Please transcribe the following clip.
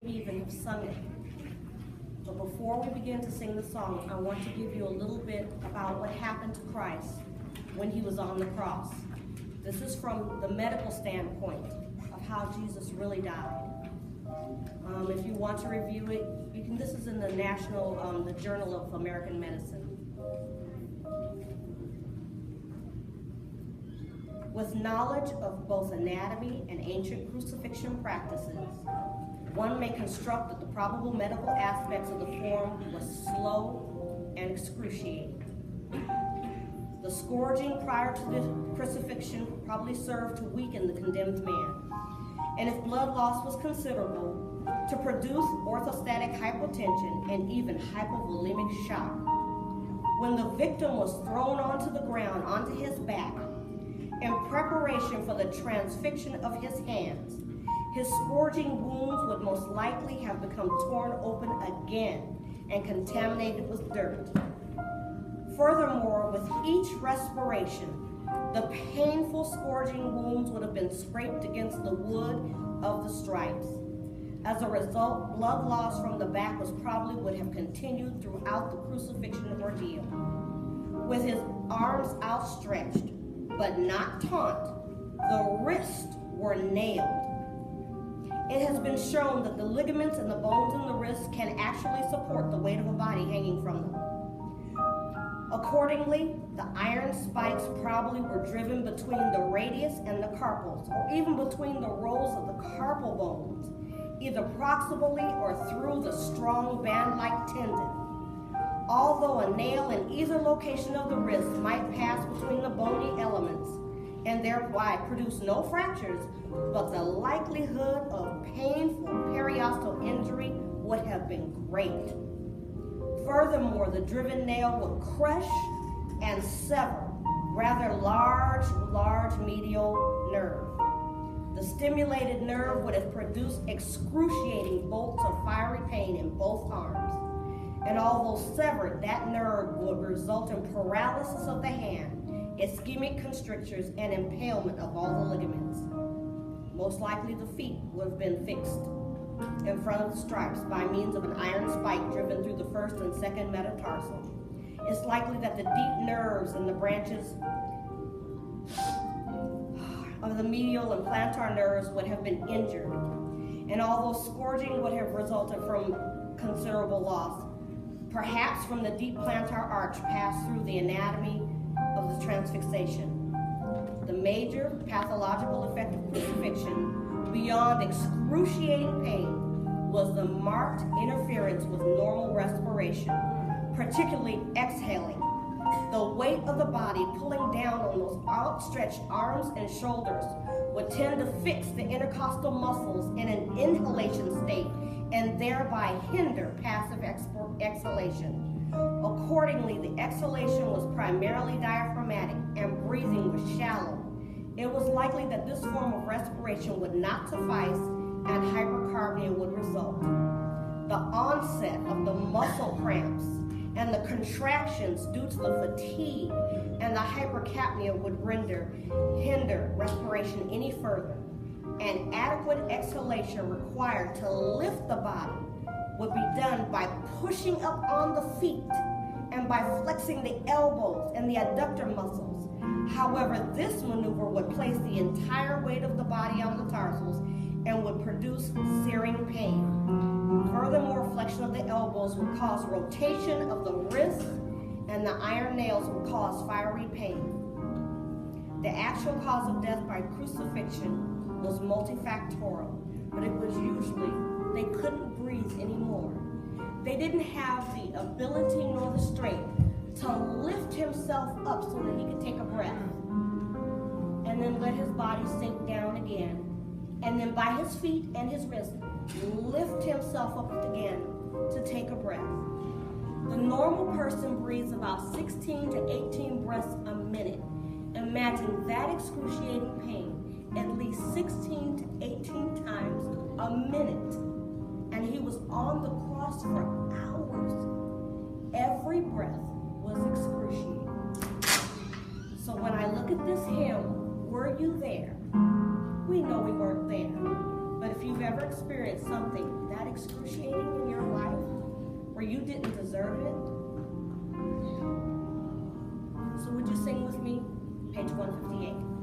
even have sung it. But before we begin to sing the song, I want to give you a little bit about what happened to Christ when he was on the cross. This is from the medical standpoint of how Jesus really died. If you want to review it, you can. This is in the the Journal of American Medicine. With knowledge of both anatomy and ancient crucifixion practices, one may construct that the probable medical aspects of the form was slow and excruciating. The scourging prior to the crucifixion probably served to weaken the condemned man, and if blood loss was considerable, to produce orthostatic hypotension and even hypovolemic shock. When the victim was thrown onto the ground, onto his back, in preparation for the transfixion of his hands, his scourging wounds would most likely have become torn open again and contaminated with dirt. Furthermore, with each respiration, the painful scourging wounds would have been scraped against the wood of the stripes. As a result, blood loss from the back probably would have continued throughout the crucifixion ordeal. With his arms outstretched, but not taut, the wrists were nailed. It has been shown that the ligaments and the bones in the wrists can actually support the weight of a body hanging from them. Accordingly, the iron spikes probably were driven between the radius and the carpals, or even between the rows of the carpal bones, either proximally or through the strong band-like tendon. Although a nail in either location of the wrist might pass between the bony elements and thereby produce no fractures, but the likelihood of painful periosteal injury would have been great. Furthermore, the driven nail would crush and sever rather large medial nerve. The stimulated nerve would have produced excruciating bolts of fiery pain in both arms. And although severed, that nerve would result in paralysis of the hand, ischemic constrictures, and impalement of all the ligaments. Most likely the feet would have been fixed in front of the stripes by means of an iron spike driven through the first and second metatarsal. It's likely that the deep nerves and the branches of the medial and plantar nerves would have been injured. And although scourging would have resulted from considerable loss, perhaps from the deep plantar arch passed through the anatomy of the transfixation. The major pathological effect of crucifixion, beyond excruciating pain, was the marked interference with normal respiration, particularly exhaling. The weight of the body pulling down on those outstretched arms and shoulders would tend to fix the intercostal muscles in an inhalation state and thereby hinder passive exhalation. Accordingly, the exhalation was primarily diaphragmatic and breathing was shallow. It was likely that this form of respiration would not suffice and hypercapnia would result. The onset of the muscle cramps and the contractions due to the fatigue and the hypercapnia would hinder respiration any further. And adequate exhalation required to lift the body would be done by pushing up on the feet and by flexing the elbows and the adductor muscles. However, this maneuver would place the entire weight of the body on the tarsals and would produce searing pain. Furthermore, flexion of the elbows would cause rotation of the wrists, and the iron nails would cause fiery pain. The actual cause of death by crucifixion was multifactorial, but it was usually they couldn't breathe anymore. They didn't have the ability nor the strength to lift himself up so that he could take a breath, and then let his body sink down again, and then by his feet and his wrists, lift himself up again to take a breath. The normal person breathes about 16 to 18 breaths a minute. Imagine that excruciating pain at least 16 to 18 times a minute. And he was on the cross for hours. Every breath was excruciating. So when I look at this hymn, were you there? We know we weren't there. But if you've ever experienced something that excruciating in your life where you didn't deserve it? So would you sing with me? Page 158.